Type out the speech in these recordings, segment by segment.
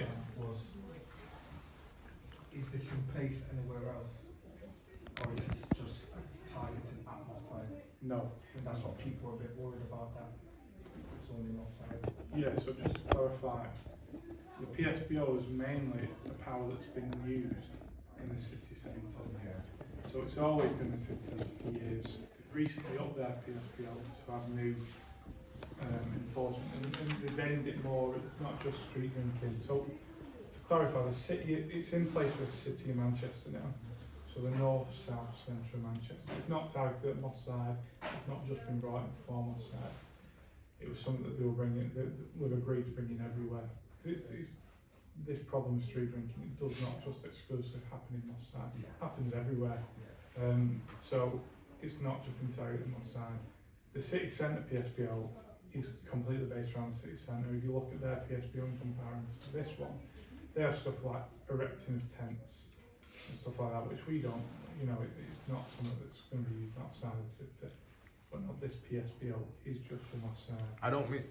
was, is this in place anywhere else? Or is this just targeted at Moss Side? No. I think that's what people are a bit worried about, that it's only Moss Side. Yeah, so just to clarify, the PSPO is mainly the power that's been used in the city centre. So it's always been the city centre for years. They've recently upped their PSPO to have new enforcement, and they've aimed it more at not just street drinking. So to clarify, the city, it's in place for the city of Manchester now. So the north, south, centre of Manchester. It's not targeted at Moss Side. It's not just been brought in for Moss Side. It was something that they were bringing, that we've agreed to bring in everywhere. Because it's this problem of street drinking, it does not just exclusively happen in Moss Side. It happens everywhere. So it's not just been targeted at Moss Side. The city centre PSPO is completely based around the city centre. If you look at their PSPO in comparison to this one, they have stuff like erecting of tents and stuff like that, which we don't, it's not something that's going to be used outside of the city. But no, this PSPO is just for Moss Side. I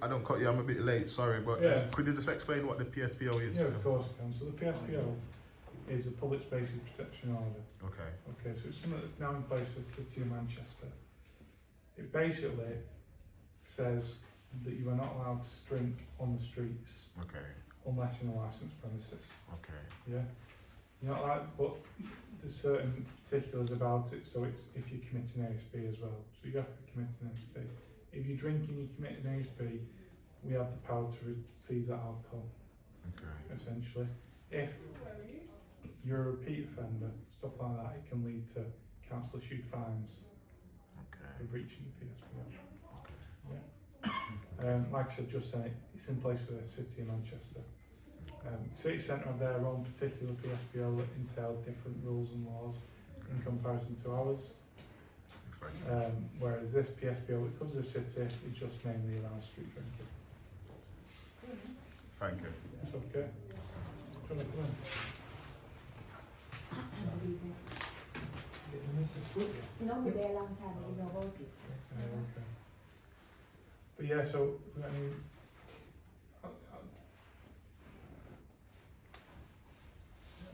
don't cut you, I'm a bit late, sorry, but could you just explain what the PSPO is? Yeah, of course I can. So the PSPO is the Public Spaces Protection Order. Okay. Okay, so it's something that's now in place for the City of Manchester. It basically says that you are not allowed to drink on the streets. Okay. Unless in a licensed premises. Okay. Yeah. You're not allowed, but there's certain particulars about it, so it's if you're committing ASB as well. So you have to be committing ASB. If you're drinking, you're committing ASB, we have the power to seize that alcohol. Okay. Essentially. If you're a repeat offender, stuff like that, it can lead to council issued fines for breaching the PSPO. Yeah. Like I said, just saying, it's in place for the City of Manchester. City centre have their own particular PSPO that entails different rules and laws in comparison to ours. Whereas this PSPO, that covers the city, is just mainly around street drinking. Thank you. It's okay. Do you want to come in? No, they're a long time, you know about it. Okay. But yeah, so I mean,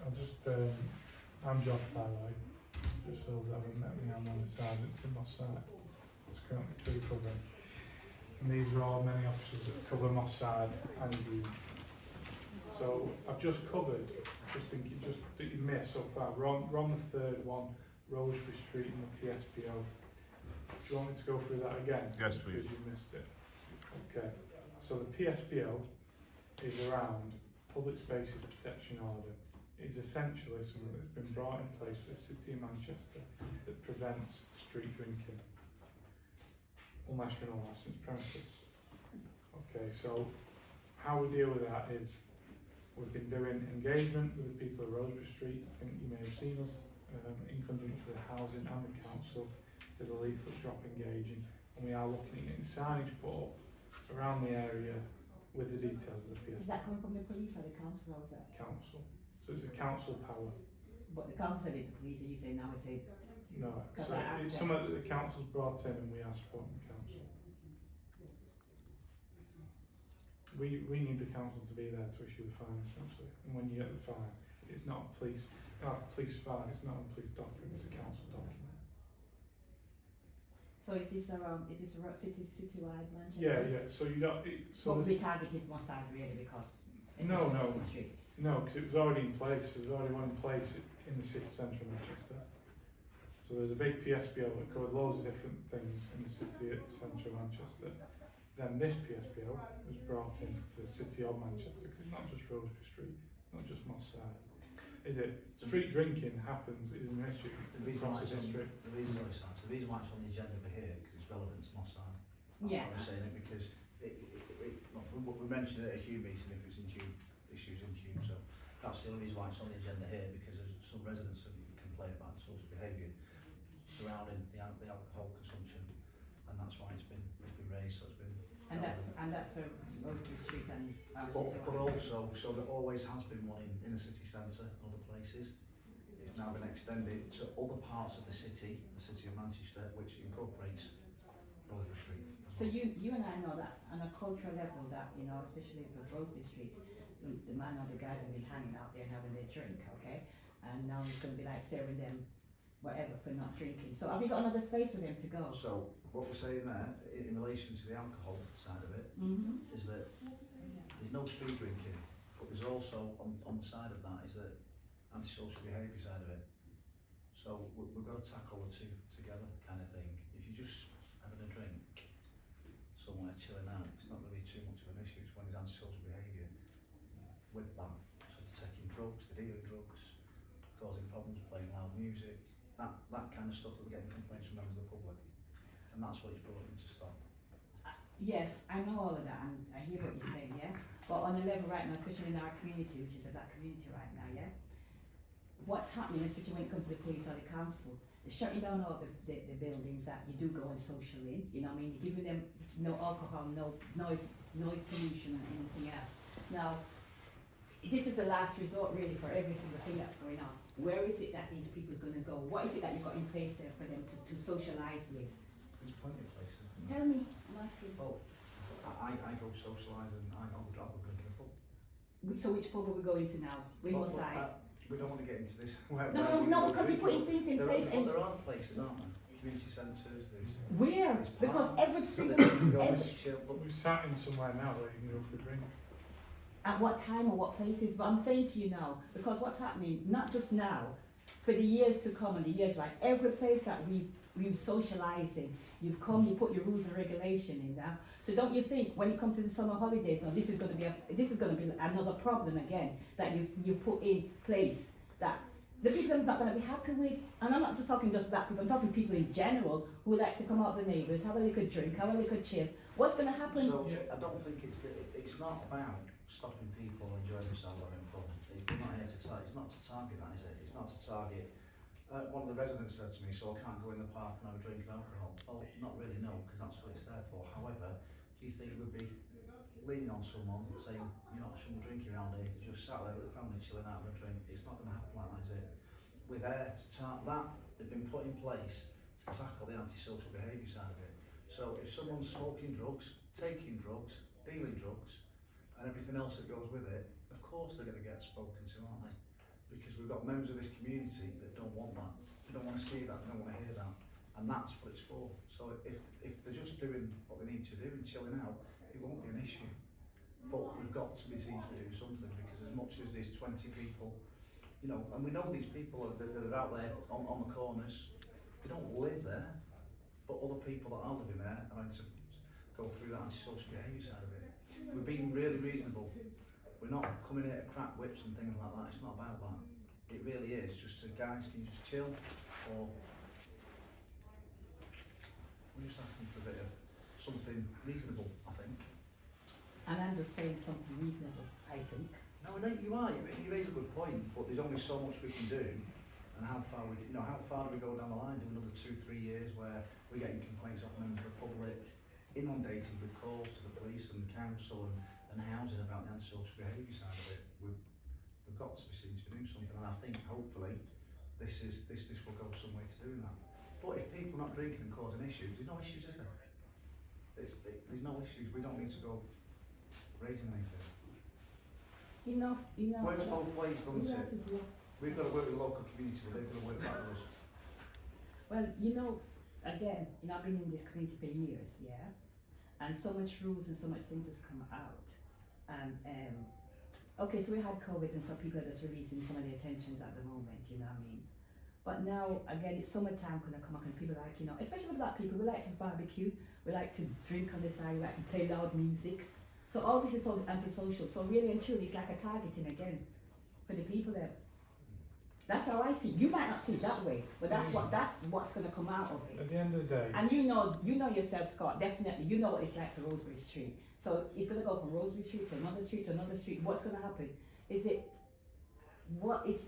I'll just, I'm Josh, by the way. Just for those that haven't met me, I'm on the side that's in Moss Side. It's currently two covering. And these are all many officers that cover Moss Side and you. So I've just covered, just thinking, just that you've missed so far. We're on the third one, Rosebery Street and the PSPO. Do you want me to go through that again? Yes, please. Because you missed it. Okay. So the PSPO is around Public Spaces Protection Order. It's essentially something that's been brought in place for the City of Manchester that prevents street drinking, unless you're in a licensed premises. Okay, so how we deal with that is we've been doing engagement with the people of Rosebery Street. I think you may have seen us in conjunction with housing and the council did a leaflet drop engaging, and we are looking at getting signage put up around the area with the details of the PSPO. Is that coming from the police or the council, or is that? Council. So it's a council power. But the council said it's the police, and you say now it's a... No, so it's something that the council's brought in and we are supporting the council. We need the council to be there to issue the fine essentially. And when you get the fine, it's not a police fine, it's not a police document, it's a council document. So it is around, it is citywide Manchester? Yeah, so you don't... So we targeted one side really because it's No, the street. No, because it was already in place. There was already one in place in the city centre of Manchester. So there's a big PSPO that covered loads of different things in the city centre of Manchester. Then this PSPO was brought in for the City of Manchester, because it's not just Rosebery Street, it's not just Moss Side. Is it? Street drinking happens, it is an issue across the district. The reason why it's on the agenda for here, because it's relevant to Moss Side. Yeah. I'm saying it because we mentioned it at a Hugh meeting if it's in June, issues in June, so that's the only reason why it's on the agenda here, because there's some residents have complained about the social behaviour surrounding the alcohol consumption, and that's why it's been raised, so it's been... And that's for Rosebery Street and... But also, so there always has been one in the city centre and other places. It's now been extended to other parts of the city of Manchester, which incorporates Rosebery Street. So you and I know that on a cultural level that, you know, especially with Rosebery Street, the man or the guys have been hanging out there having their drink, okay? And now it's going to be like serving them whatever for not drinking. So have you got another space for them to go? So what we're saying there, in relation to the alcohol side of it, is that there's no street drinking, but there's also on the side of that is that antisocial behaviour side of it. So we've got to tackle the two together, kind of thing. If you're just having a drink somewhere chilling out, it's not going to be too much of an issue. It's when there's antisocial behaviour with that, so they're taking drugs, they're dealing drugs, causing problems, playing loud music, that kind of stuff that we're getting complaints from members of the public, and that's what he's brought in to stop. Yeah, I know all of that, and I hear what you're saying, yeah? But on a level right now, especially in our community, which is a black community right now, yeah? What's happening, especially when it comes to the police or the council, they're shutting down all the buildings that you do go and social in, you know what I mean? You're giving them no alcohol, no noise pollution and anything else. Now, this is the last resort really for every single thing that's going on. Where is it that these people are going to go? What is it that you've got in place there for them to socialise with? There's plenty of places. Tell me, I'm asking. Well, I go socialise and I go drink in a pub. So which pub are we going to now? We Well, must side. we don't want to get into this. No, because you're putting things in place. There are places, aren't there? Community centres, there's... Where? there's Because parks, every single... there's chill, but We're sat in somewhere now where you can go for a drink. At what time or what places? But I'm saying to you now, because what's happening, not just now, for the years to come and the years right, every place that we're socialising, you've come, you put your rules and regulation in there. So don't you think when it comes to the summer holidays, no, this is going to be another problem again that you've put in place that the people are not going to be happy with. And I'm not just talking just black people, I'm talking people in general who like to come out with the neighbours, have a little drink, have a little chill. What's going to happen? So I don't think it's not about stopping people enjoying themselves or having fun. We're not here to it's not to target that, is it? It's not to target. One of the residents said to me, so I can't go in the park and have a drink of alcohol. Well, not really, no, because that's what it's there for. However, do you think we'd be leaning on someone saying, you're not shouldn't be drinking around here, they're just sat there with the family chilling out with a drink? It's not going to happen like that, is it? We're there to that they've been put in place to tackle the antisocial behaviour side of it. So if someone's smoking drugs, taking drugs, dealing drugs, and everything else that goes with it, of course they're going to get spoken to, aren't they? Because we've got members of this community that don't want that. They don't want to see that, they don't want to hear that. And that's what it's for. So if they're just doing what they need to do and chilling out, it won't be an issue. But we've got to be seen to be doing something, because as much as there's 20 people, you know, and we know these people that are out there on the corners, they don't live there, but other people that are living there are having to go through that antisocial behaviour side of it. We're being really reasonable. We're not coming here to crack whips and things like that. It's not about that. It really is just to, guys, can you just chill? Or we're just asking for a bit of something reasonable, I think. And I'm just saying something reasonable, I think. No, I think you are. You raise a good point, but there's only so much we can do, and how far do we go down the line? Do another 2-3 years where we're getting complaints off members of the public, inundated with calls to the police and the council and housing about the antisocial behaviour side of it? We've got to be seen to be doing something, and I think hopefully this will go some way to doing that. But if people are not drinking and causing issues, there's no issues, is there? There's no issues. We don't need to go raising anything. You know. Works both ways, doesn't it? Yeah. We've got to work with the local community, but they've got to work back with us. Well, again, I've been in this community for years, yeah? And so much rules and so much things has come out. And, okay, so we had COVID and some people are just releasing some of their tensions at the moment, you know what I mean? But now, again, it's summertime gonna come up and people like, especially with black people, we like to barbecue, we like to drink on the side, we like to play loud music. So all this is so antisocial. So really and truly, it's like a targeting again for the people there. That's how I see it. You might not see it that way, but that's what's going to come out of it. At the end of the day, And you know yourself, Scott. Definitely, you know what it's like for Rosebery Street. So it's going to go from Rosebery Street to another street to another street. What's going to happen? What's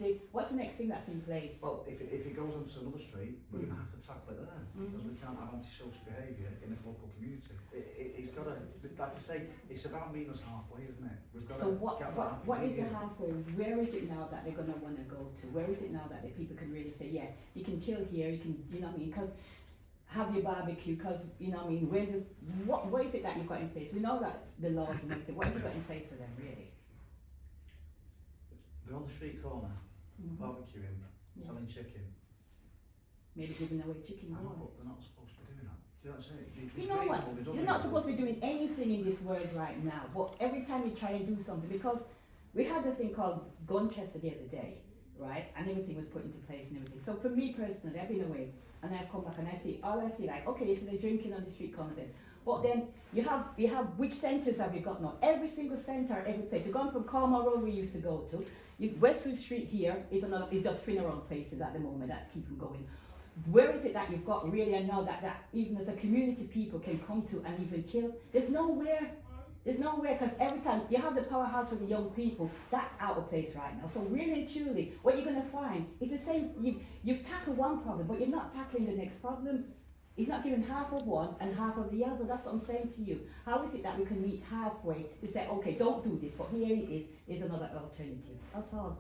the next thing that's in place? Well, if it goes onto another street, we're going to have to tackle it there, because we can't have antisocial behaviour in a local community. It's got to, like I say, it's about meeting us halfway, isn't it? We've got So to what is the halfway? Where is it now that they're going to want to go to? Where is it now that the people can really say, yeah, you can chill here, you can, you know what I mean? Because have your barbecue, because, you know what I mean, what is it that you've got in place? We know that the laws and everything, what have you got in place for them, really? They're on the street corner, Mhm. barbecuing, Yeah. selling chicken. Maybe giving away chicken. I know, more. but they're not supposed to be doing that. Do you know what I'm saying? You know what? You're not supposed to be doing anything in this world right now, but every time you try and do something, because we had a thing called gun test the other day, right? And everything was put into place and everything. So for me personally, I've been away and I've come back and I see, like, okay, so they're drinking on the street corners then. But then you have which centres have you got now? Every single centre, every place. You've gone from Carmel Road we used to go to. Westwood Street here is just funeral places at the moment, that's keeping going. Where is it that you've got really and now that even as a community people can come to and even chill? There's nowhere, because every time you have the powerhouse for the young people, that's out of place right now. So really and truly, what you're going to find is the same, you've tackled one problem, but you're not tackling the next problem. He's not giving half of one and half of the other. That's what I'm saying to you. How is it that we can meet halfway to say, okay, don't do this, but here it is, here's another alternative. That's all.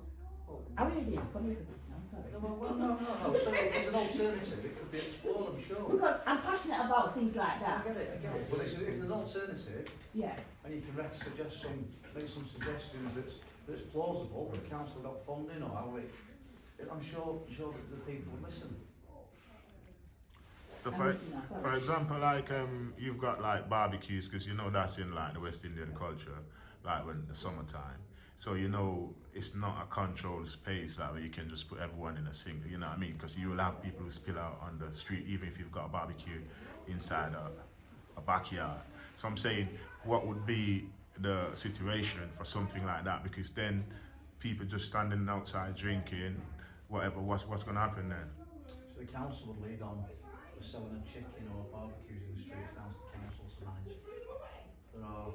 I really didn't come here for this, I'm sorry. No. So there's an alternative, it could be explored, I'm sure. Because I'm passionate about things like I that. get it. But if there's an alternative, Yeah. and you can make some suggestions that's plausible, the council got funding or how I'm sure that the people will listen. So for example, like you've got like barbecues, because you know that's in like the West Indian culture, like when the summertime. So you know it's not a controlled space that where you can just put everyone in a single. You know what I mean? Because you will have people who spill out on the street, even if you've got a barbecue inside a backyard. So I'm saying, what would be the situation for something like that? Because then people just standing outside drinking, whatever. What's going to happen then? So the council would lead on the selling of chicken or barbecues in the streets. Down to the council to manage. There are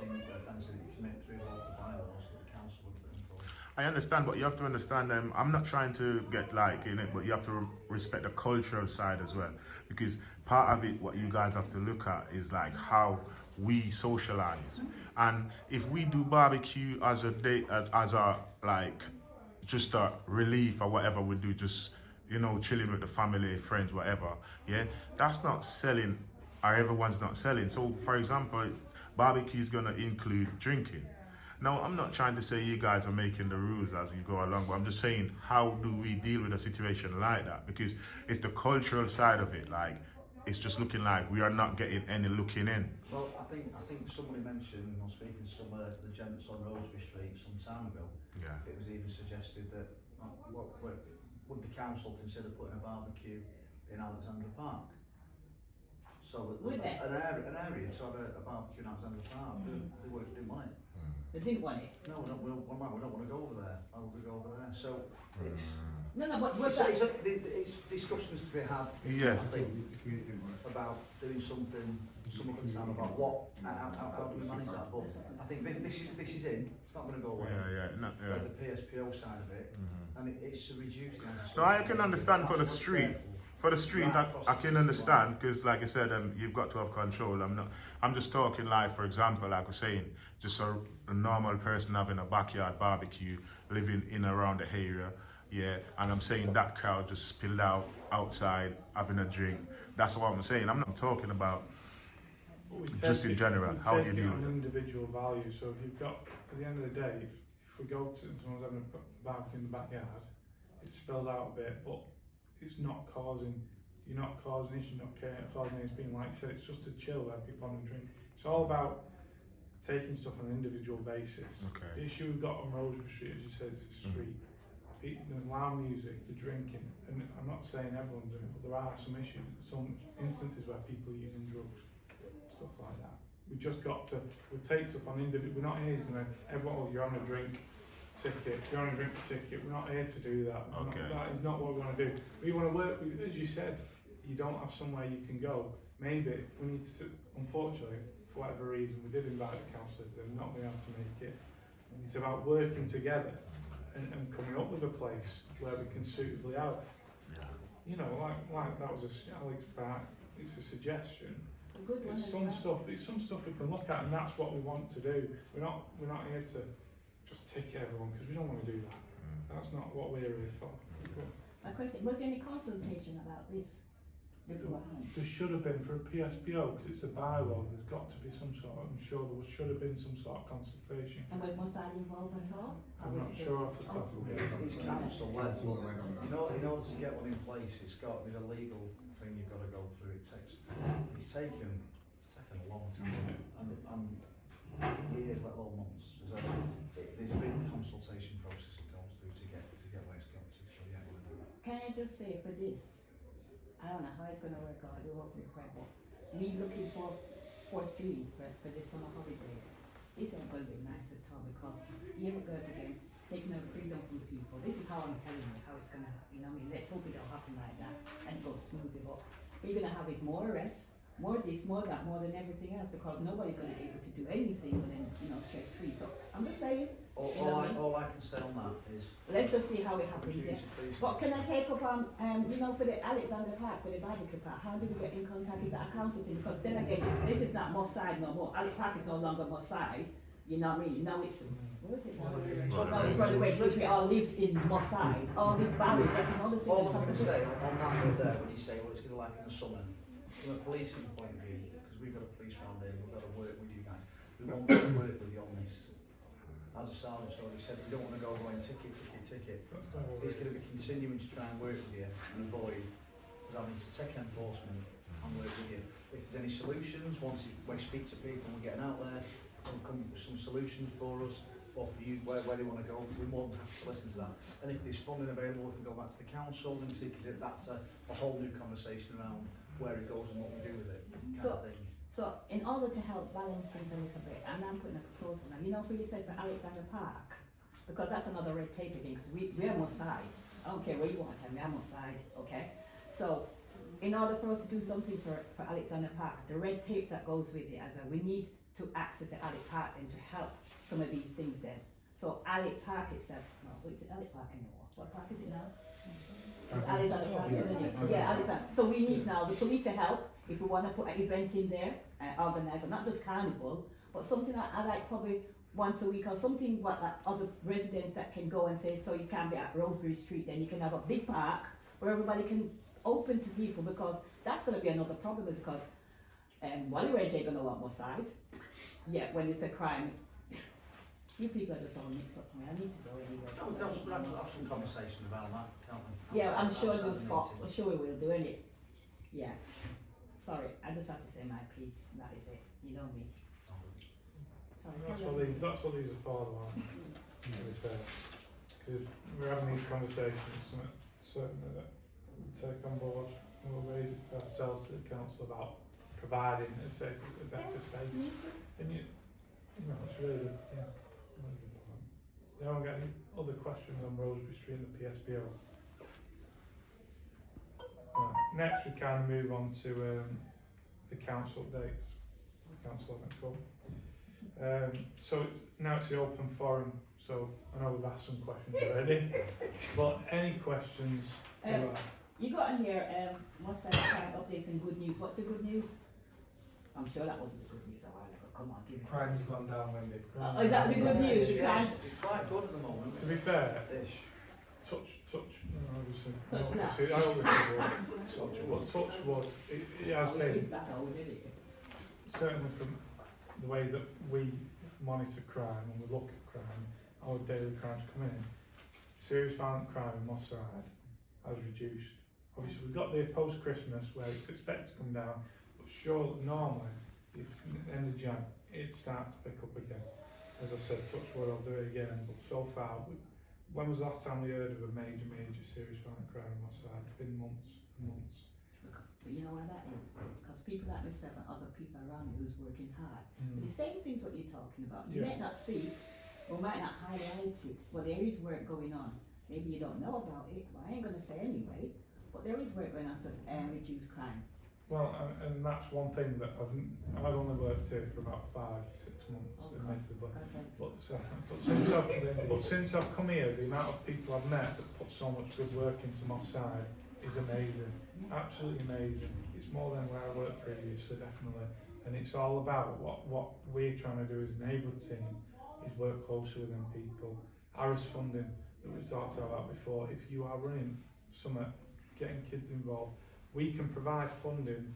things, offences that you commit through local bylaws that the council would put in force. I understand, but you have to understand, I'm not trying to get like in it, but you have to respect the cultural side as well. Because part of it, what you guys have to look at is like how we socialize. And if we do barbecue as a day, as a like, just a relief or whatever we do, just, you know, chilling with the family, friends, whatever, yeah, that's not selling, or everyone's not selling. So for example, barbecue is gonna include drinking. Now, I'm not trying to say you guys are making the rules as you go along, but I'm just saying, how do we deal with a situation like that? Because it's the cultural side of it, like, it's just looking like we are not getting any looking in. Well, I think somebody mentioned, I was speaking to some of the gents on Rosebery Street some time ago. Yeah. It was even suggested that, would the council consider putting a barbecue in Alexandra Park? So that Would they? an area to have a barbecue in Alexandra Park. They didn't want it. They didn't want it. No, we don't want to go over there. Why would we go over there? So it's But it's discussions to be had. Yes. I think, about doing something some other time about how do we manage that. But I think this is in. It's not going to go away. Yeah. Like the PSPO side of it, and it's reduced. No, I can understand for the street. For the street, I can understand, because like I said, you've got to have control. I'm just talking like, for example, like I was saying, just a normal person having a backyard barbecue, living in around the area, yeah, and I'm saying that crowd just spilled out outside, having a drink. That's what I'm saying. I'm not talking about just in general. How do you deal with it? Individual value. So if you've got, at the end of the day, if we go to someone's having a barbecue in the backyard, it's spilled out a bit, but it's not causing, you're not causing issues, not causing anything being like I said, it's just to chill where people have a drink. It's all about taking stuff on an individual basis. Okay. The issue we've got on Rosebery Street, as you said, is the street. The loud music, the drinking, and I'm not saying everyone's doing it, but there are some issues, some instances where people are using drugs, stuff like that. We just got to, we take stuff on individual, we're not here, everyone, you're having a drink, ticket, if you're on a drink ticket, we're not here to do that. Okay. That is not what we want to do. We want to work with, as you said, you don't have somewhere you can go. Maybe we need to, unfortunately, for whatever reason, we did invite the councillors, they're not going to have to make it. It's about working together and coming up with a place where we can suitably have, you know, like that was Alex Park, it's a suggestion. good one. It's some stuff we can look at, and that's what we want to do. We're not here to just tick everyone, because we don't want to do that. That's not what we're here for. My question, was there any consultation about this? There should have been for a PSPO because it's a bylaw. There's got to be some sort. I'm sure there should have been some sort of consultation. And was Mossad involved at all? I'm not sure off the top of my head. It's council led. In order to get one in place, there's a legal thing you've got to go through. It's taken a long time, and years, let alone months. There's a big consultation process it goes through to get where it's got to. So yeah, we're doing it. Can I just say for this, I don't know how it's going to work out, I do hope we're correct, but me looking foresee for this summer holiday, this ain't going to be nice at all because here it goes again, taking away freedom from people. This is how I'm telling you how it's going to happen, you know what I mean? Let's hope it don't happen like that and it goes smoothly, but what you're going to have is more arrests, more this, more that, more than everything else because nobody's going to be able to do anything within, stress free. So I'm just saying, All I can say on that is let's just see how it happens, yeah. please. But can I take up for the Alexander Park, for the barbecue park, how do we get in contact? Is that a council thing? Because then again, this is not Moss Side no more. Alex Park is no longer Moss Side, you know what I mean? Now it's, what is it now? No, it's by the way, which we all lived in Moss Side. All these barriers, that's another thing. All I'm going to say on that bit there, when you say what it's going to like in the summer, from a policing point of view, because we've got a police round here, we've got to work with you guys. We want to work with you on this. As a sergeant's already said, we don't want to go going ticket. He's going to be continuing to try and work with you and avoid having to take enforcement and work with you. If there's any solutions, when we speak to people and we're getting out there, they'll come up with some solutions for us or for you where they want to go. We're more than happy to listen to that. And if there's funding available, we can go back to the council and see, because that's a whole new conversation around where it goes and what we do with it, kind of thing. So, in order to help balance things a little bit, and I'm putting a proposal now, what you said for Alexander Park, because that's another red tape again, because we're on one side. I don't care where you want to tell me, I'm on side, okay? So, in order for us to do something for Alexander Park, the red tape that goes with it as well, we need to access the Alec Park and to help some of these things then. So, Alec Park itself, no, is it Alec Park anymore? What park is it now? It's Alexander Park, isn't it? Yeah, Alexander. So we need now the police to help if we want to put an event in there and organise, or not just carnival, but something that I like probably once a week or something what that other residents that can go and say, so you can be at Rosebery Street, then you can have a big park where everybody can open to people, because that's going to be another problem because Wally Range ain't going to want more side. Yeah, when it's a crime. You people are just all mixed up for me. I need to go anyway. We'll have some conversation about that, can't we? Yeah, I'm sure we'll spot. I'm sure we will do it. Yeah. Sorry, I just have to say my piece. That is it. You know me. Sorry. That's what these are for, though, aren't they? To be fair, because we're having these conversations, certainly that we take on board and we'll raise it to ourselves, to the council, about providing a safer, a better space. And it's really, yeah. You haven't got any other questions on Rosebery Street and the PSPO? Right. Next, we kind of move on to the council updates. The council haven't come. So now it's the open forum. So I know we've asked some questions already, but any questions? You got in here, what's that crime updates and good news? What's the good news? I'm sure that wasn't the good news a while ago. Come on, give me. Crime's gone down, Wendy. Is that the good news? It's quite good at the moment. To be fair, Ish. touch. Obviously, Touch I always say touch wood. It has been. It's that old, isn't it? Certainly from the way that we monitor crime and we look at crime, our daily crimes coming in, serious violent crime in Moss Side has reduced. Obviously we've got there post-Christmas where it's expected to come down, but sure, normally it's the end of Jan, it starts to pick up again. As I said, touch wood, I'll do it again, but so far, when was the last time we heard of a major serious violent crime in Moss Side? It's been months and months. But you know why that is? Because people like myself and other people around me who's working hard, but the same things what you're talking about. You might not see it, or might not highlight it, but there is work going on. Maybe you don't know about it, but I ain't going to say anyway, but there is work going on to reduce crime. Well, and that's one thing that I've only worked here for about 5-6 months, admittedly. But since I've come here, the amount of people I've met that put so much good work into Moss Side is amazing, absolutely amazing. It's more than where I worked previously, definitely. And it's all about what we're trying to do as a neighbourhood team is work closely with them people. ARIS funding that we talked about before. If you are running something, getting kids involved, we can provide funding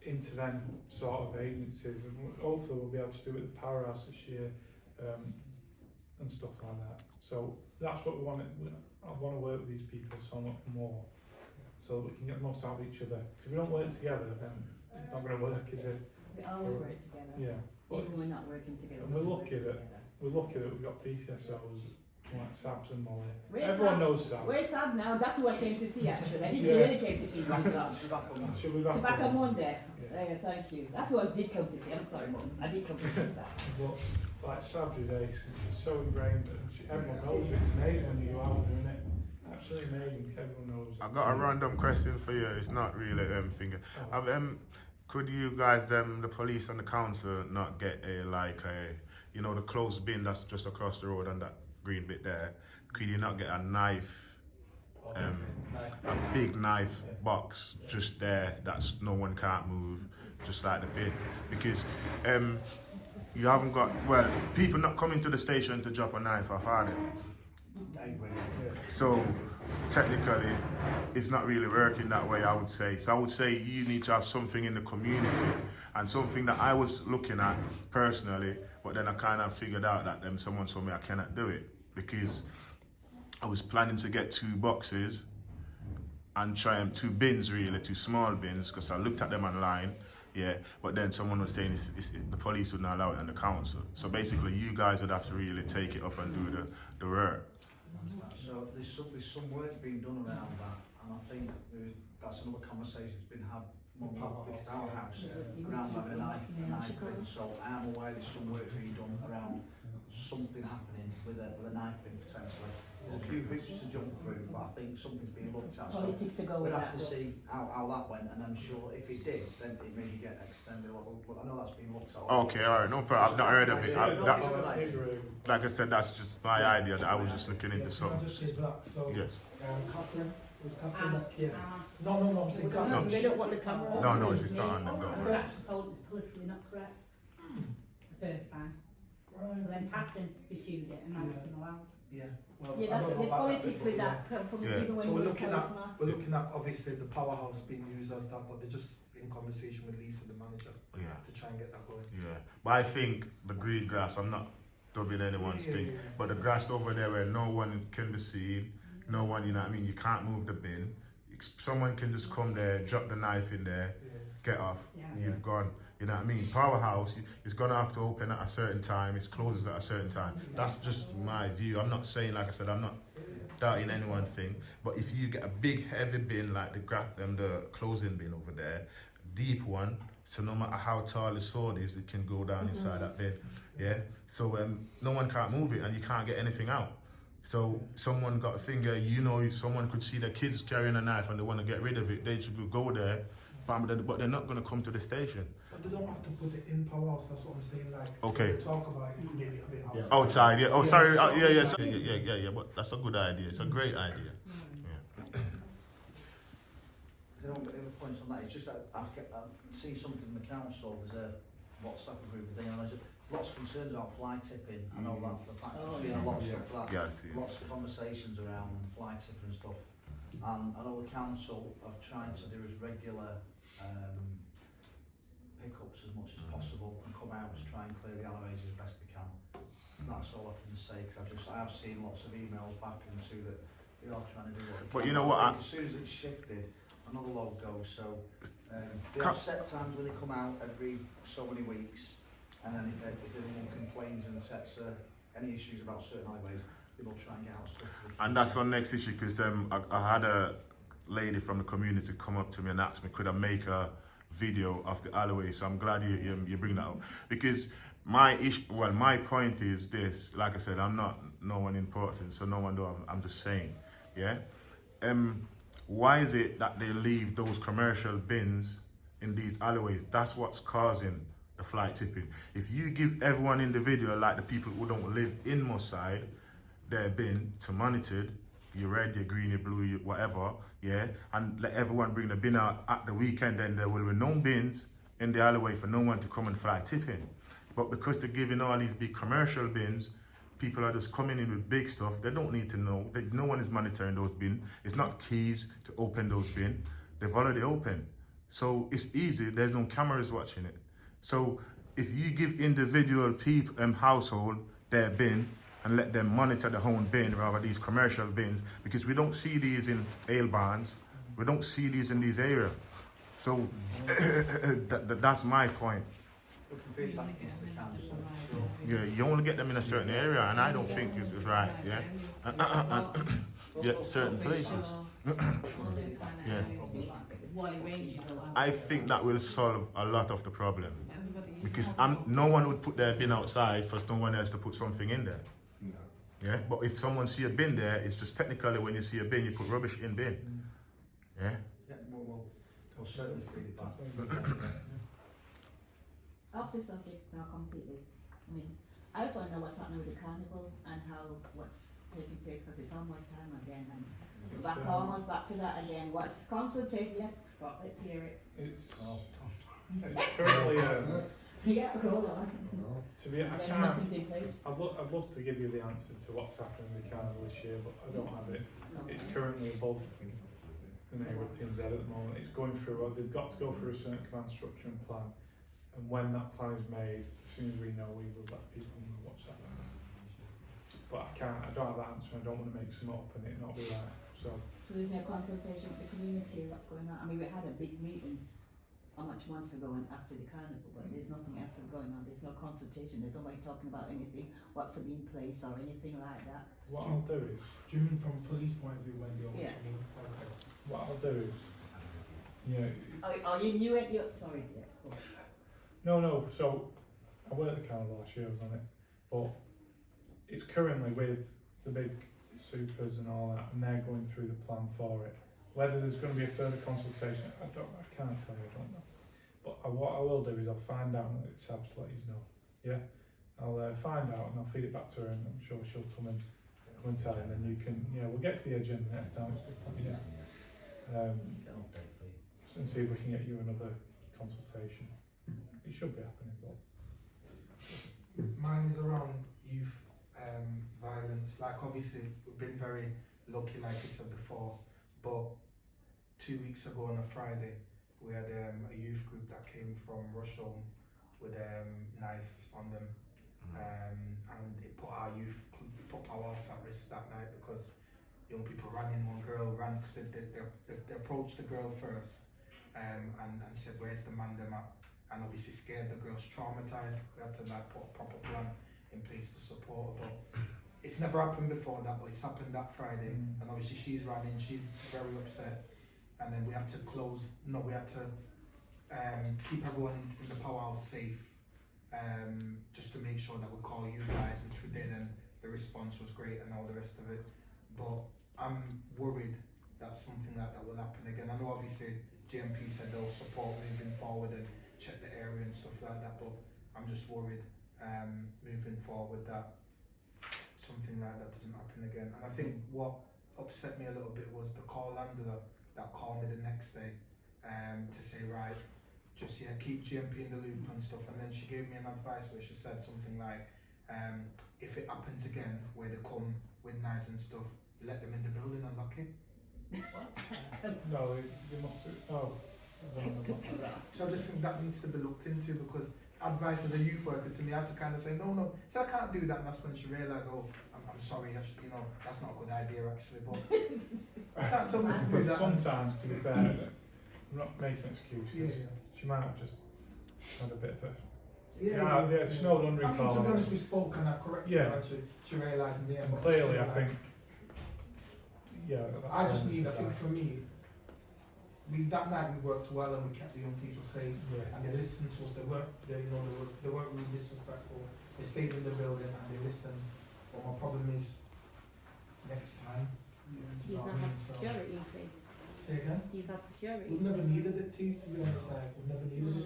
into them sort of agencies, and hopefully we'll be able to do it at the Powerhouse this year, and stuff like that. So that's what we want. I want to work with these people so much more, so that we can get the most out of each other. If we don't work together, then it's not going to work, is it? We always work together. Yeah. But Even when we're not working together. and we're we work lucky that- together. we're lucky that we've got PCSOs like Sabs and Molly. Where's Everyone Sab? knows Sabs. Where's Sam now? That's who I came to see actually. I didn't Yeah. really came to see back up. She'll be So back. back on Monday. Yeah. Thank you. That's who I did come to see. I'm sorry, Mum. I did come to see Sam. But like Sabs is ace, and she's so ingrained that everyone knows it. It's amazing when you go out doing it. Absolutely amazing. Everyone knows it. I got a random question for you. It's not really finger. Oh. Could you guys, the police and the council, not get the closed bin that's just across the road on that green bit there? Could you not get a knife, a big knife box just there that's no one can't move, just like the bin? Because you haven't got, people not coming to the station to drop a knife off, are they? So technically, it's not really working that way, I would say. So I would say you need to have something in the community, and something that I was looking at personally, but then I kind of figured out that someone told me I cannot do it, because I was planning to get 2 boxes and try 2 bins really, 2 small bins, because I looked at them online. Yeah, but then someone was saying the police would not allow it on the council. So basically, you guys would have to really take it up and do the work. So there's some work being done around that, and I think that's another conversation that's been had among the Powerhouse around having a knife bin. So I'm aware there's some work being done around something happening with a knife bin potentially. There's a few hoops to jump through, but I think something's being looked at. So Politics to go we'll with have that. to see how that went, and I'm sure if it did, then it maybe get extended a little. But I know that's been looked at. Okay, all right, no problem. I've not heard of it. Yeah, Like I said, that's just my idea. That I was just looking into Can I something. just say that? So, Yes. Catherine, was Catherine not here? No, I'm saying No. Catherine. They don't want the camera. No, it's not on them. Don't I was worry. actually told it was politically not correct the first time. So then Catherine pursued it and now it's been allowed. Yeah, well, Yeah, I that's don't know the about politics that with before, that. From Yeah. even when So we we're were looking police at mark. we're looking at obviously the Powerhouse being used as that, but they're just in conversation with Lisa, the manager, Yeah, to try and get that going. yeah. But I think the green grass, I'm not dubbing anyone's thing, but the grass over there where no one can be seen, no one, you know what I mean, you can't move the bin. Someone can just come there, drop the knife in there, Yeah. get off, Yeah. you've gone. You know what I mean? Powerhouse is gonna have to open at a certain time, it closes at a certain time. That's just my view. I'm not saying, like I said, I'm not doubting anyone's thing, but if you get a big heavy bin like the closing bin over there, deep one, so no matter how tall the sword is, it can go down inside that bin. Yeah. So no one can't move it and you can't get anything out. So someone got a finger, someone could see their kids carrying a knife and they want to get rid of it. They should go there, but they're not going to come to the station. But they don't have to put it in Powerhouse, that's what I'm saying. Like, Okay. when they talk about it, you can make it a bit outside. Outside, yeah. Oh, Yeah, sorry. so Yeah. But that's a good idea. It's a great idea. Is there any other points on that? It's just that I've seen something in the council, there's a WhatsApp group thing, and there's lots of concerns about fly tipping. I know that for a fact, I've seen a lot of stuff for that. Yeah, I see. Lots of conversations around fly tipping and stuff. And I know the council have tried to do as regular pickups as much as possible and come out to try and clear the alleyways as best they can. And that's all I can say, because I have seen lots of emails back into that they are trying to do what they can. But you know what, I think as soon as it's shifted, another load goes, so they have set times when they come out every so many weeks, and then if anyone complains and sets any issues about certain alleyways, they will try and get out as quickly as they can. And that's our next issue, because I had a lady from the community come up to me and ask me, could I make a video of the alleyway? So I'm glad you bring that up, because my point is this. Like I said, I'm not no one important, so no one I'm just saying, yeah. Why is it that they leave those commercial bins in these alleyways? That's what's causing the fly tipping. If you give everyone individual, like the people who don't live in Moss Side, their bin to monitored, your red, your green, your blue, your whatever, yeah, and let everyone bring the bin out at the weekend, then there will be no bins in the alleyway for no one to come and fly tipping. But because they're giving all these big commercial bins, people are just coming in with big stuff. They don't need to know. No one is monitoring those bins. It's not keys to open those bins. they've already opened. So it's easy, there's no cameras watching it. So if you give individual people, household their bin and let them monitor the home bin rather these commercial bins, because we don't see these in ale barns, we don't see these in these areas. So that's my point. We can feed back into the council. Yeah, you only get them in a certain area, and I don't think it's right. Yeah, yeah, certain places. Yeah, I think that will solve a lot of the problem, because no one would put their bin outside for no one else to put something in there. Yeah, but if someone see a bin there, it's just technically when you see a bin, you put rubbish in bin. Yeah. Yeah, we'll certainly feed it back. Off the subject now completely. I mean, I just want to know what's happening with the carnival and what's taking place, because it's almost time again, and we're back almost back to that again. What's consultation? Yes, Scott, let's hear it. It's currently Yeah, roll on. to be. I Then can't. nothing's in place. I'd love to give you the answer to what's happening with the carnival this year, but I don't have it. No. It's currently above the neighbourhood team's head at the moment. It's going through. They've got to go through a certain command structure and plan. And when that plan is made, as soon as we know, we will let people know what's happening. But I don't have that answer. I don't want to make some up and it not be right. So there's no consultation with the community, what's going on? I mean, we had a big meeting how much months ago and after the carnival, but there's nothing else going on. There's no consultation. There's nobody talking about anything, what's to be in place or anything like that. what I'll do is, Do you mean from police point of view, Wendy, or what Yeah. you mean? Okay. what I'll do is, You knew it, you're sorry, dear. Go on. no. So I worked the carnival last year, I was on it, but it's currently with the big supers and all that, and they're going through the plan for it. Whether there's going to be a further consultation, I can't tell you, I don't know. But what I will do is I'll find out and it's Sabs to let you know. Yeah, I'll find out and I'll feed it back to her, and I'm sure she'll come and tell you, and then you can, we'll get to the agenda next time. Yeah. Get an update for you. And see if we can get you another consultation. It should be happening, but Mine is around youth violence. Like obviously we've been very lucky, like I said before, but 2 weeks ago on a Friday we had a youth group that came from Rusholme with knives on them, and it put our house at risk that night, because young people ran in. One girl ran because they approached the girl first and said, where's the man them at? And obviously scared the girl's traumatized. We had to like put a proper plan in place to support her. But it's never happened before that, but it's happened that Friday. And obviously she's running, she's very upset. And then we had to keep everyone in the powerhouse safe, just to make sure that we call you guys, which we did, and the response was great and all the rest of it. But I'm worried that something like that will happen again. I know obviously GMP said they'll support moving forward and check the area and stuff like that, but I'm just worried moving forward that something like that doesn't happen again. And I think what upset me a little bit was the call handler that called me the next day to say, right, just keep GMP in the loop and stuff. And then she gave me an advice where she said something like, if it happens again where they come with knives and stuff, let them in the building and lock it. no, they must. Oh. I don't know about that. So I just think that needs to be looked into, because advice as a youth worker to me, I had to kind of say, no, so I can't do that. And that's when she realised, I'm sorry, that's not a good idea actually, but I can't tell me to do But that. sometimes, to be fair, I'm not making excuses. Yeah. She might have just had a bit of a. Yeah, snowed under. I mean, to be honest, we spoke and I corrected her, and she realised in the end. And clearly, I think. Yeah. I just need, I think for me, that night we worked well and we kept the young people safe, and they listened to us. They weren't really disrespectful. They stayed in the building and they listened. But my problem is next time. He's not have security in place. Say again? He's have security. We've never needed it to be honest. Like we've never needed it.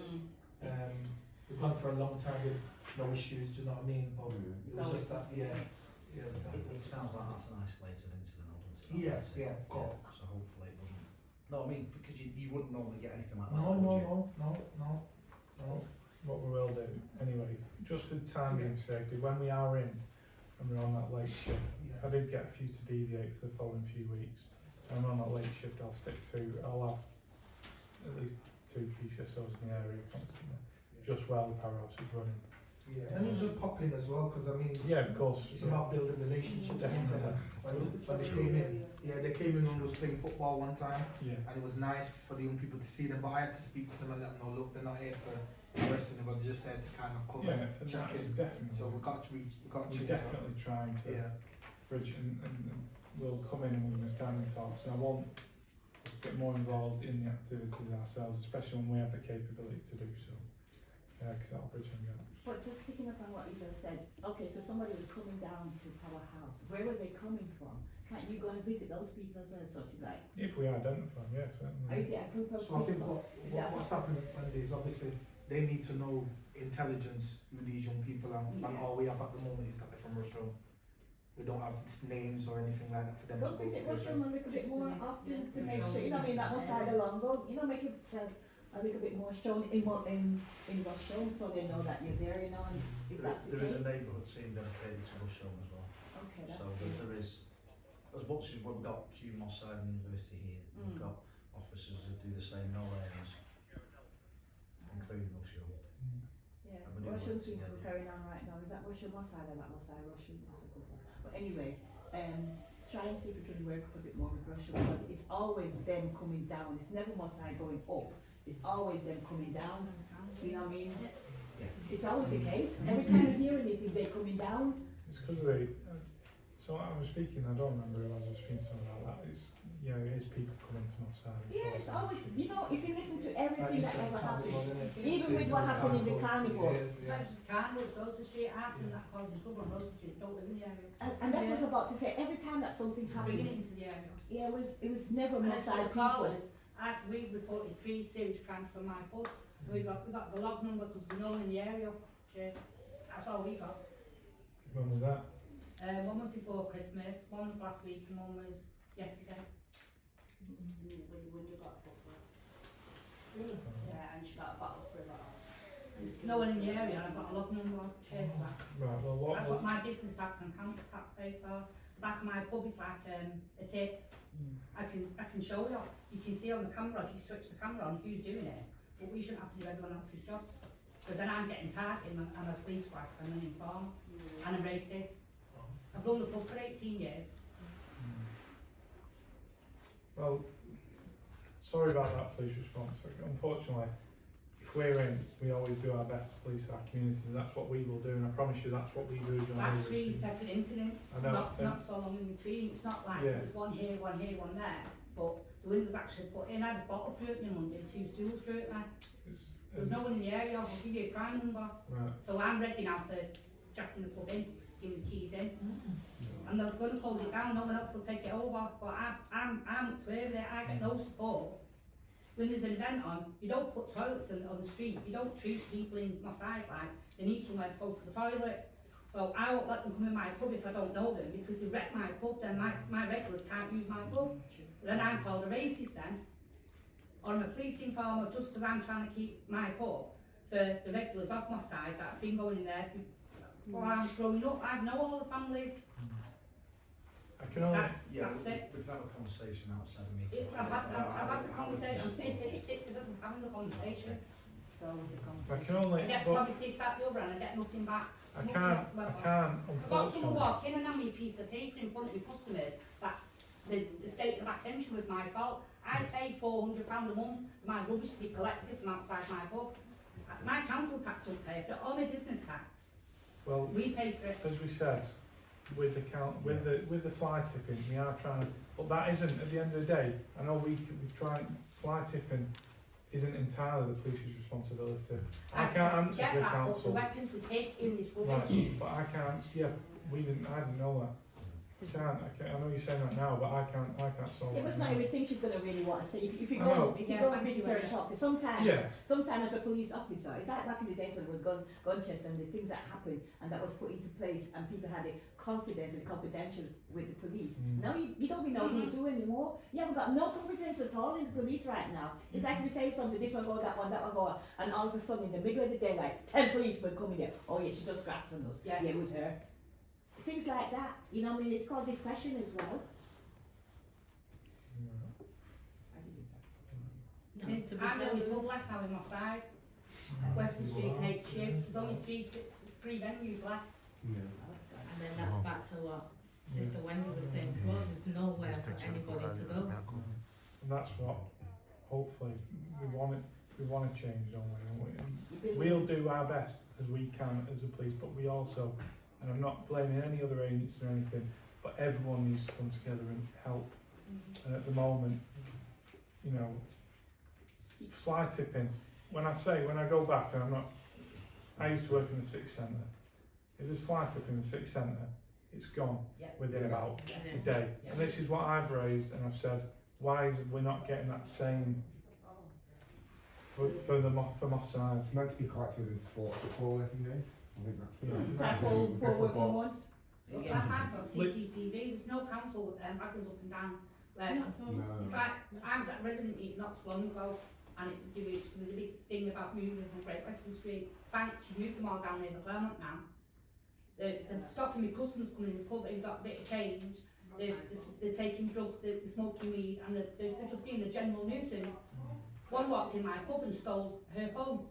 We've gone for a long time with no issues. Do you know what I mean? But it was just that, It sounds like that's an isolated incident, doesn't it? Yeah, of course. So hopefully it wouldn't. No, I mean, because you wouldn't normally get anything like that. No. What we will do, anyway, just for time being safety, when we are in and we're on that late shift, I did get a few to deviate for the following few weeks. And on that late shift, I'll stick to, I'll have at least 2 PCSOs in the area constantly, just while the powerhouse is running. Yeah, and you just pop in as well, because I mean, Yeah, of course. it's about building relationships. Definitely. When they came in, they came in when we was playing football one time, Yeah. and it was nice for the young people to see them, but I had to speak to them and let them know, look, they're not here to arrest anybody, just here to kind of come Yeah, and and check that is in. definitely. So we got to we're change that. definitely trying to Yeah. bridge and we'll come in and we're going to stand and talk. So I want us to get more involved in the activities ourselves, especially when we have the capability to do so. Because that'll bridge them gaps. But just picking up on what you just said, okay, so somebody was coming down to our house, where were they coming from? Can't you go and visit those people as well as such, like, If we identify them, yes, certainly. or is it a group of So I think people? what's happening Wendy, is obviously they need to know intelligence who these young people are, and Yeah. all we have at the moment is that they're from Russia. We don't have names or anything like that for them Go to go visit to. Russia a little bit more often to make Yeah. sure, you know, I mean, that one side along, go, you know, make it a little bit more shown in Russia, so they know that you're there, you know, and if that's the There is a case. neighbourhood team dedicated to Russia as well. Okay, that's So good. there is, as much as we've got Hume Mossad University here, we've Mm. got officers that do the same in all areas, including Russia. Yeah, And we do Russian work things together. are going on right now, is that Russian Mossad or that Mossad Russian, that's a good one. But anyway, try and see if we can work a bit more with Russia, but it's always them coming down, it's never Mossad going up, it's always them coming down, you know what I mean? Yeah. It's always the case, every time you hear anything, they're coming down. It's because they. So I was speaking. I don't remember who I was speaking to about that. It's it is people coming to my side. Yeah, it's always, you know, if you listen to everything that ever happened, happened, even with what happened in the carnival, So it's just carnival, Road Street, after that causing trouble on Road Street, don't live in the area. and that's what I was about to say, every time that something Bringing happens, it into the area. yeah, it was never And more as for side the people. callers, we reported 3 serious crimes from my pub. We got the log number because we know in the area. Cheers. That's all we got. When was that? One was before Christmas, one was last week, and one was yesterday. When you got a bottle. Yeah, and she got a bottle for it. No one in the area, and I've got a log number. Cheers for that. Right. Well, what? That's what my business tax and council tax pays for. The back of my pub is like a tip. I can show you. You can see on the camera if you switch the camera on who's doing it. But we shouldn't have to do everyone else's jobs. Because then I'm getting targeted. I'm a police wife, I'm an informer, and a racist. I've run the pub for 18 years. Well, sorry about that police response. Unfortunately, if we're in, we always do our best to police our communities. That's what we will do, and I promise you, that's what we do. as That's journalists. 3 separate incidents, I know, not so long in between. It's not like Yeah. it was one here, one here, one there. But the window was actually put in. I had a bottle through it on Monday, 2 stools through it. It's, There was no one in the area. I'll give you a crime number. right. So I'm ready now for jacking the pub in, giving the keys in. And they're going to close it down, no one else will take it over. But I'm up to here with it, I get no support. When there's an event on, you don't put toilets on the street, you don't treat people in my side like they need somewhere to go to the toilet. So I won't let them come in my pub if I don't know them, because they wreck my pub, then my regulars can't use my pub. Then I'm called a racist then, or I'm a police informer just because I'm trying to keep my pub for the regulars off my side that have been going in there. While I'm growing up, I know all the families. I can only. That's it. We can have a conversation outside the meeting. I've had the conversation, six of them having the conversation. So with the I conversation. can only. I get but promised this, that, the other, and I get nothing back. I Nothing can't. whatsoever. I can't. I've got someone Unfortunately. walk in and hand me a piece of paper in front of my customers that the state of the back entry was my fault. I pay £400 a month for my rubbish to be collected from outside my pub. My council tax don't pay for it, or my business tax. Well, We pay for it. as we said, with the fly tipping, we are trying to. But that isn't at the end of the day. I know we try. Fly tipping isn't entirely the police's responsibility. I can't answer get for the that, but the council. weapons was hid in this rubbish. Right, but I can't. Yeah, I didn't know that. I know you're saying that now, but I can't solve It it. was now. not everything she's gonna really want to say. If you I go, know. if you Yeah, go and thank visit you her and very talk to, sometimes, Yeah. sometimes as a police officer, it's like back in the days when it was gun chest and the things that happened and that was put into place and people had the confidence and confidential with the police. Mm. Now you don't know who's who anymore. You haven't got no confidence at all in the police right now. It's like we say something, this one go, that one go, and all of a sudden in the middle of the day, like 10 policemen coming there. Oh yeah, she just grasped on us. Yeah. It was her. Things like that. You know what I mean? It's called discretion as well. I mean, I'm the only pub left now in my side. Western Street and HU. There's only three venues left. And then that's back to what Sister Wendy was saying before, there's nowhere for anybody to go. And that's what, hopefully, we want to change, don't we? And we'll do our best as we can as a police, but we also, and I'm not blaming any other agents or anything, but everyone needs to come together and help. And at the moment, you know, fly tipping, when I go back, and I used to work in the city centre. If there's fly tipping in the city centre, it's gone within about a day. And this is what I've raised, and I've said, why is it we're not getting that same for my side? It's meant to be collected in four working days. I think that's That four working months. I've had on CCTV, there's no council backwards up and down. Like, it's like, I was at a resident meeting not so long ago, and there was a big thing about moving from Great Western Street. Thanks, you moved them all down near the Claremont now. They're stopping me customers coming in the pub who've got a bit of change. They're taking drugs, they're smoking weed, and they're just being a general nuisance. One walked in my pub and stole her phone.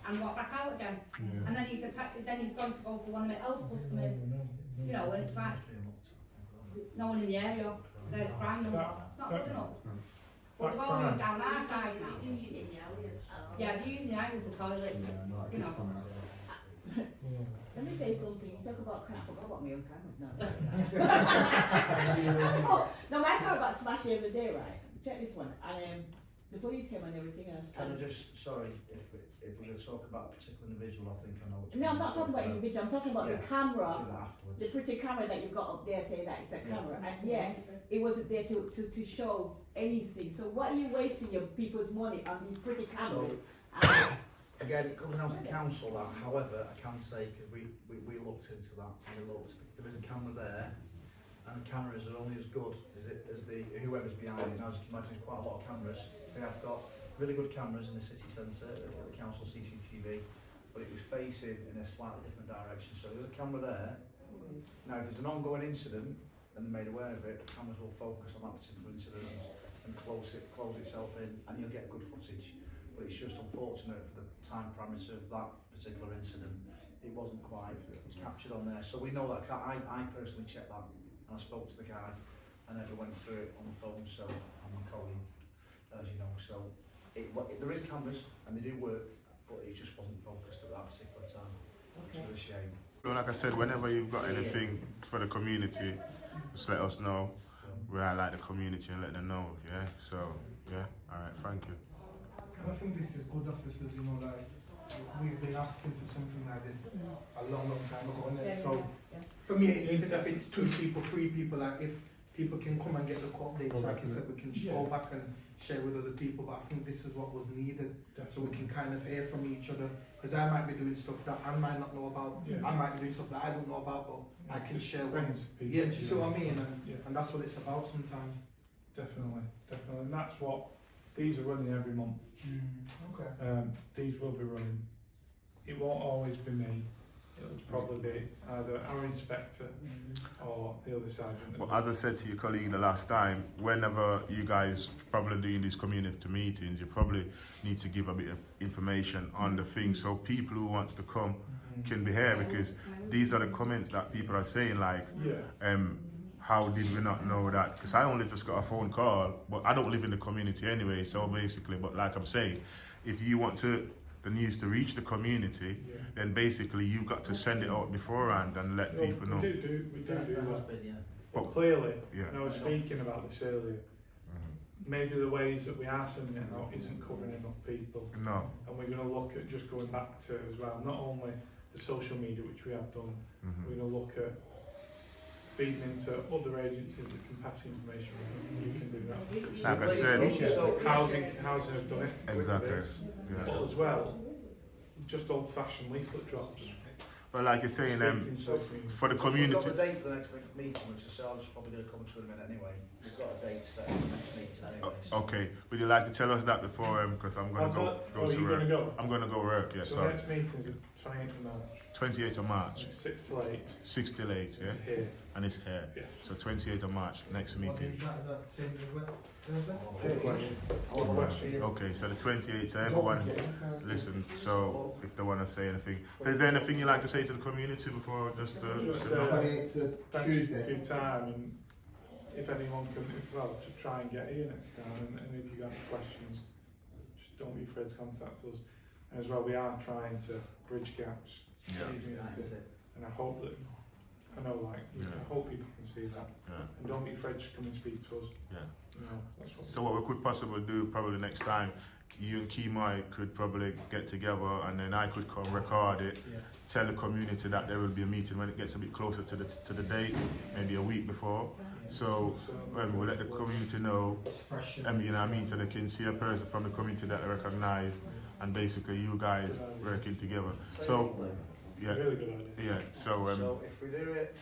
And walked back out again. And then he's gone to go for one of my elder customers. You know, and it's like, no one in the area, there's crime number. It's not good enough. But they've all moved down our side now. Yeah, they're using the areas of toilets, you know. Let me say something. You talk about crap. I forgot about my own camera. No, my camera got smashed the other day, right? Check this one. And the police came and everything else. Can I just, sorry, if we're going to talk about a particular individual, I think I know what No, I'm not talking about individual. I'm talking about the camera. Do that afterwards. The pretty camera that you've got up there saying that it's a camera. And it wasn't there to show anything. So why are you wasting your people's money on these pretty cameras? Again, it comes down to the council that, however, I can say, because we looked into that, and we looked, there is a camera there, and the cameras are only as good as whoever's behind it. Now, as you can imagine, there's quite a lot of cameras. They have got really good cameras in the city centre, at the council CCTV, but it was facing in a slightly different direction. So there's a camera there. Now, if there's an ongoing incident, and they're made aware of it, the cameras will focus on that particular incident and close itself in, and you'll get good footage. But it's just unfortunate for the time parameter of that particular incident, it wasn't quite captured on there. So we know that, cause I personally checked that, and I spoke to the guy, and I went through it on the phone, so I'm a colleague, as you know. So there is cameras, and they do work, but it just wasn't focused at that particular time. Okay. It's a shame. So like I said, whenever you've got anything for the community, just let us know. We highlight the community and let them know, yeah? So, yeah, alright, thank you. And I think this is good, officers, you know, like, we've been asking for something like this a long time ago, and so for me, even if it's 2 people, 3 people, like if people can come and get the updates, like you said, we can go back and share with other people, but I think this is what was needed, so we can kind of hear from each other, because I might be doing stuff that I might not know about, I might be doing stuff that I don't know about, but I can share with people. Yeah, do you see what I mean? And that's what it's about sometimes. Definitely, and that's what, these are running every month. Okay. These will be running. It won't always be me. It'll probably be either our inspector or the other sergeant. Well, as I said to your colleague the last time, whenever you guys probably doing these community meetings, you probably need to give a bit of information on the thing so people who wants to come can be here, because these are the comments that people are saying, like, how did we not know that? Because I only just got a phone call, but I don't live in the community anyway, so basically, but like I'm saying, if you want the news to reach the community, then basically you've got to send it out beforehand and let people know. We do that. But clearly, and I was speaking about this earlier, maybe the ways that we are sending it out isn't covering enough people. No. And we're going to look at just going back to as well, not only the social media, which we have done, we're going to look at feeding into other agencies that can pass information. You can do that. Like I said, housing have done it. Exactly. But as well, just old-fashioned leaflet drops. But like you're saying, for the community. We've got a date for the next meeting, which is Sarge's probably going to come to in a minute anyway. We've got a date set for the next meeting anyway. So. Okay, would you like to tell us that before? Because I'm going to go to work. I'm going to go work. Yeah, so sorry. next meeting is 28th of March. 28th of March. It's 6 till 8. 6 till 8, yeah? It's here. And it's here. Yes. So 28th of March, next What meeting. is that the same as what? Take question. One question. Okay, so the 28th, so everyone, listen, so if they want to say anything. So is there anything you'd like to say to the community before just Just, 28th to Thanks Tuesday. for your time, and if anyone can, well, to try and get here next time, and if you have questions, just don't be afraid to contact us. And as well, we are trying to bridge gaps. Yeah. And I hope that, I know, like, I hope people can see that. Yeah. And don't be afraid to come and speak to us. Yeah. You know, that's what So what we could possibly do probably next time, you and Kemai could probably get together and then I could come record it, Yeah. tell the community that there will be a meeting when it gets a bit closer to the date, maybe a week before. So we'll let the community know, It's fresh. you know what I mean, so they can see a person from the community that they recognise and basically you guys working together. So, yeah, really good idea. yeah, so, So if we do it,